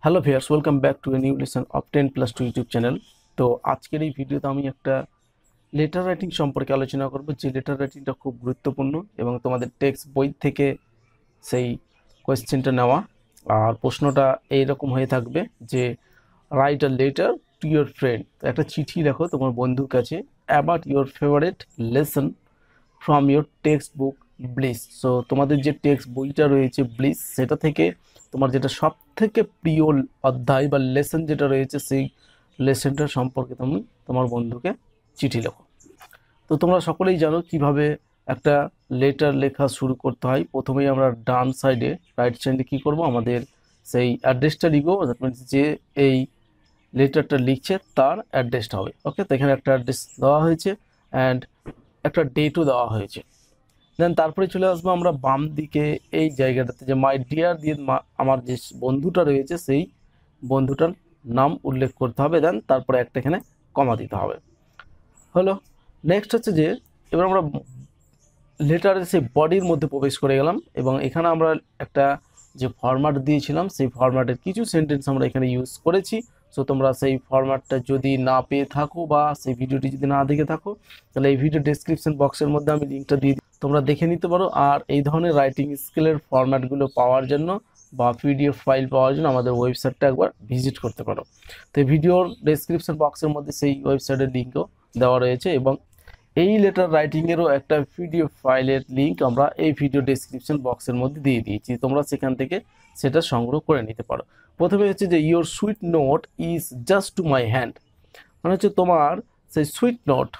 Hello viewers, welcome back to a new lesson of 10+2 YouTube channel. তো আজকের এই ভিডিওতে আমি একটা লেটার রাইটিং সম্পর্কে আলোচনা করব, যে লেটার রাইটিংটা খুব গুরুত্বপূর্ণ এবং তোমাদের টেক্সট বই থেকে সেই কোয়েশ্চেনটা নেওয়া। আর প্রশ্নটা এইরকম হয়ে থাকবে যে write a letter to your friend, একটা চিঠি লেখো তোমার বন্ধুর কাছে about your favourite lesson from your text book bliss. So তোমাদের যে টেক্সট বইটা রয়েছে ব্লিস, সেটা থেকে তোমার যেটা সব থেকে প্রিয় অধ্যায় বা লেসন যেটা রয়েছে, সেই লেসনটা সম্পর্কে তুমি তোমার বন্ধুকে চিঠি লেখো। তো তোমরা সকলেই জানো কিভাবে একটা লেটার লেখা শুরু করতে হয়। প্রথমেই আমরা ডান সাইডে, রাইট সাইডে কী করব, আমাদের সেই অ্যাড্রেসটা লিখবো। দ্যাট মিনস যে এই লেটারটা লিখছে তার অ্যাড্রেসটা হবে। ওকে, তো এখানে একটা অ্যাড্রেস দেওয়া হয়েছে অ্যান্ড একটা ডেটও দেওয়া হয়েছে। দেন তারপরে চলে আসবো আমরা বাম দিকে এই জায়গাটাতে, যে মাই ডিয়ার দিয়ে আমার যে বন্ধুটা রয়েছে সেই বন্ধুটার নাম উল্লেখ করতে হবে। দেন তারপরে একটা এখানে কমা দিতে হবে। হলো। নেক্সট হচ্ছে যে এবার আমরা লেটারের সেই বডির মধ্যে প্রবেশ করে গেলাম এবং এখানে আমরা একটা যে ফরম্যাট দিয়েছিলাম সেই ফরম্যাটের কিছু সেন্টেন্স আমরা এখানে ইউজ করেছি। সো তোমরা সেই ফরম্যাটটা যদি না পেয়ে থাকো বা সেই ভিডিওটি যদি না দেখে থাকো, তাহলে এই ভিডিও ডেসক্রিপশন বক্সের মধ্যে আমি লিঙ্কটা দিয়ে তোমরা দেখে নিতে পারো। আর এই ধরনের রাইটিং স্কিলের ফরম্যাটগুলো পাওয়ার জন্য বা পিডিএফ ফাইল পাওয়ার জন্য আমাদের ওয়েবসাইটটা একবার ভিজিট করতে পারো। তো এই ভিডিওর ডেসক্রিপশন বক্সের মধ্যে সেই ওয়েবসাইটের লিঙ্কও দেওয়া রয়েছে এবং এই লেটার রাইটিংয়েরও একটা পিডিএফ ফাইলের লিঙ্ক আমরা এই ভিডিও ডেসক্রিপশন বক্সের মধ্যে দিয়ে দিয়েছি, তোমরা সেখান থেকে সেটা সংগ্রহ করে নিতে পারো। প্রথমে হচ্ছে যে your sweet note is just to my hand, মানে হচ্ছে তোমার সেই সুইট নোট,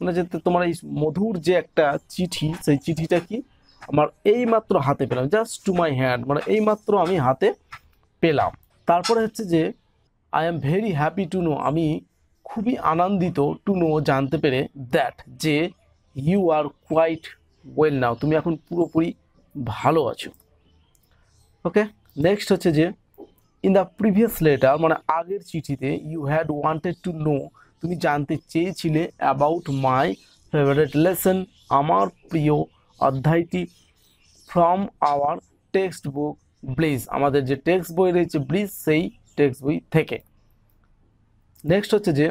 মানে যে তোমার এই মধুর যে একটা চিঠি, সেই চিঠিটা কি আমার এই মাত্র হাতে পেলাম, জাস্ট টু মাই হ্যান্ড মানে এই মাত্র আমি হাতে পেলাম। তারপরে হচ্ছে যে I am very happy to know, আমি খুবই আনন্দিত টু নো জানতে পেরে, দ্যাট যে you are quite well now, তুমি এখন পুরোপুরি ভালো আছো। ওকে, নেক্সট হচ্ছে যে ইন দ্য প্রিভিয়াস লেটার, মানে আগের চিঠিতে, you had wanted to know, তুমি জানতে চেয়েছিলে অ্যাবাউট মাই ফেভারিট লেসন, আমার প্রিয় অধ্যায়টি, from our text book Bliss, আমাদের যে টেক্সট বই রয়েছে ব্লিস সেই টেক্সট বই থেকে। নেক্সট হচ্ছে যে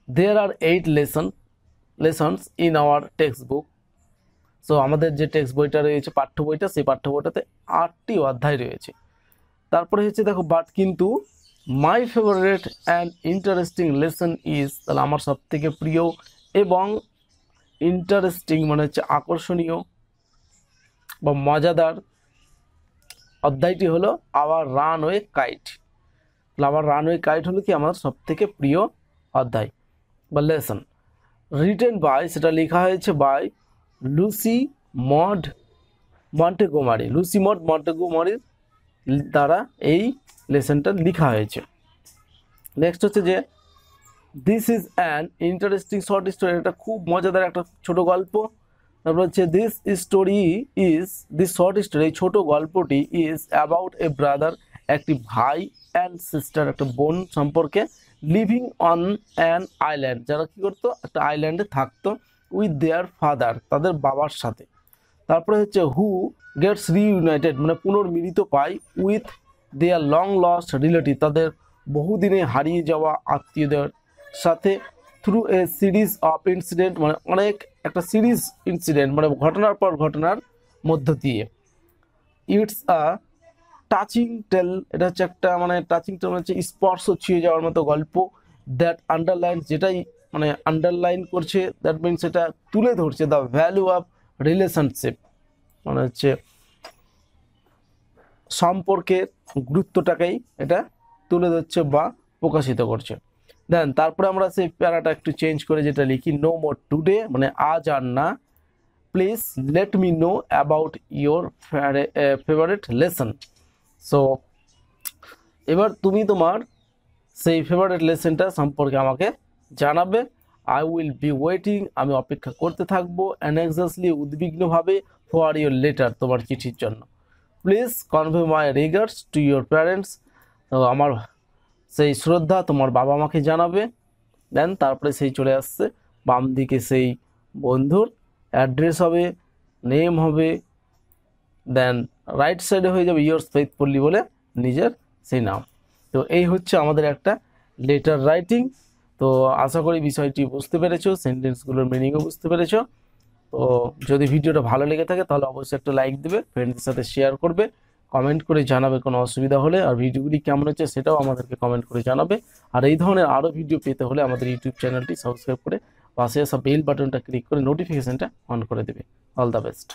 দেয়ার আর 8 lessons in our text book. So আমাদের যে টেক্সট বইটা রয়েছে, পাঠ্য বইটা, সেই পাঠ্য বইটাতে 8টি অধ্যায় রয়েছে। তারপরে হচ্ছে দেখো বাট কিন্তু my favourite and interesting lesson is, তাহলে আমার সব থেকে প্রিয় এবং ইন্টারেস্টিং মানে হচ্ছে আকর্ষণীয় বা মজাদার অধ্যায়টি হলো our runaway kite. Our runaway kite হলো কি আমার সব থেকে প্রিয় অধ্যায় বা লেসন। রিটেন বাই, সেটা লেখা হয়েছে by Lucy Maud Montgomery, Lucy Maud মন্টেগোমারির দ্বারা এই লেসনটা লেখা হয়েছে। নেক্সট হচ্ছে যে this is an interesting short story, এটা খুব মজাদার একটা ছোট গল্প। তারপর হচ্ছে দিস শর্ট স্টোরি, এই ছোট গল্পটি ইজ অ্যাবাউট এ ব্রাদার, একটি ভাই, অ্যান্ড সিস্টার, একটা বোন সম্পর্কে, লিভিং অন অ্যান আইল্যান্ড, যারা কী করতো একটা আইল্যান্ডে থাকতো, উইথ দেয়ার ফাদার, তাদের বাবার সাথে। তারপরে হচ্ছে হু গেটস রিইউনাইটেড, মানে পুনর্মিলিত পায়, with their long lost relative, তাদের বহুদিনে হারিয়ে যাওয়া আত্মীয়দের সাথে, through a series of incident, মানে অনেক একটা সিরিজ ইনসিডেন্ট মানে ঘটনার পর ঘটনার মধ্য দিয়ে। ইটস আ টাচিং টেল, এটা হচ্ছে একটা মানে টাচিং টেল হচ্ছে স্পর্শ ছুঁয়ে যাওয়ার মতো গল্প। দ্যাট আন্ডারলাইন, যেটাই মানে আন্ডারলাইন করছে, দ্যাট মিনস এটা তুলে ধরছে দ্য ভ্যালু অফ রিলেশনশিপ, মানে হচ্ছে সম্পর্কের গুরুত্বটাকেই এটা তুলে ধরছে বা প্রকাশিত করছে। দেন তারপরে আমরা সেই প্যারাটা একটু চেঞ্জ করে যেটা লিখি, নো মোর টুডে, মানে আজ আর না, please let me know about your favourite lesson. So এবার তুমি তোমার সেই ফেভারিট লেসনটা সম্পর্কে আমাকে জানাবে। আই উইল বি ওয়েটিং, আমি অপেক্ষা করতে থাকবো, অ্যানক্সাসলি, উদ্বিগ্নভাবে, ফর ইয়োর লেটার, তোমার চিঠির জন্য। Please convey my regards to your parents, তো আমার সেই শ্রদ্ধা তোমার বাবা মাকে জানাবে। দেন তারপরে সেই চলে আসছে বাম দিকে সেই বন্ধুর অ্যাড্রেস হবে, নেম হবে, দেন রাইট সাইডে হয়ে যাবে ইয়োর্স ফেইথফুলি বলে নিজের সেই নাম। তো এই হচ্ছে আমাদের একটা লেটার রাইটিং। তো আশা করি বিষয়টি বুঝতে পেরেছো, সেন্টেন্সগুলোর মিনিংও বুঝতে পেরেছো। তো যদি ভিডিওটা ভালো লেগে থাকে তাহলে অবশ্যই একটা লাইক দেবে, ফ্রেন্ডদের সাথে শেয়ার করবে, কমেন্ট করে জানাবে কোনো অসুবিধা হলে, আর ভিডিওগুলি কেমন হচ্ছে সেটাও আমাদেরকে কমেন্ট করে জানাবে। আর এই ধরনের আরও ভিডিও পেতে হলে আমাদের ইউটিউব চ্যানেলটি সাবস্ক্রাইব করে পাশে আসা বেল বাটনটা ক্লিক করে নোটিফিকেশনটা অন করে দেবে। All the best.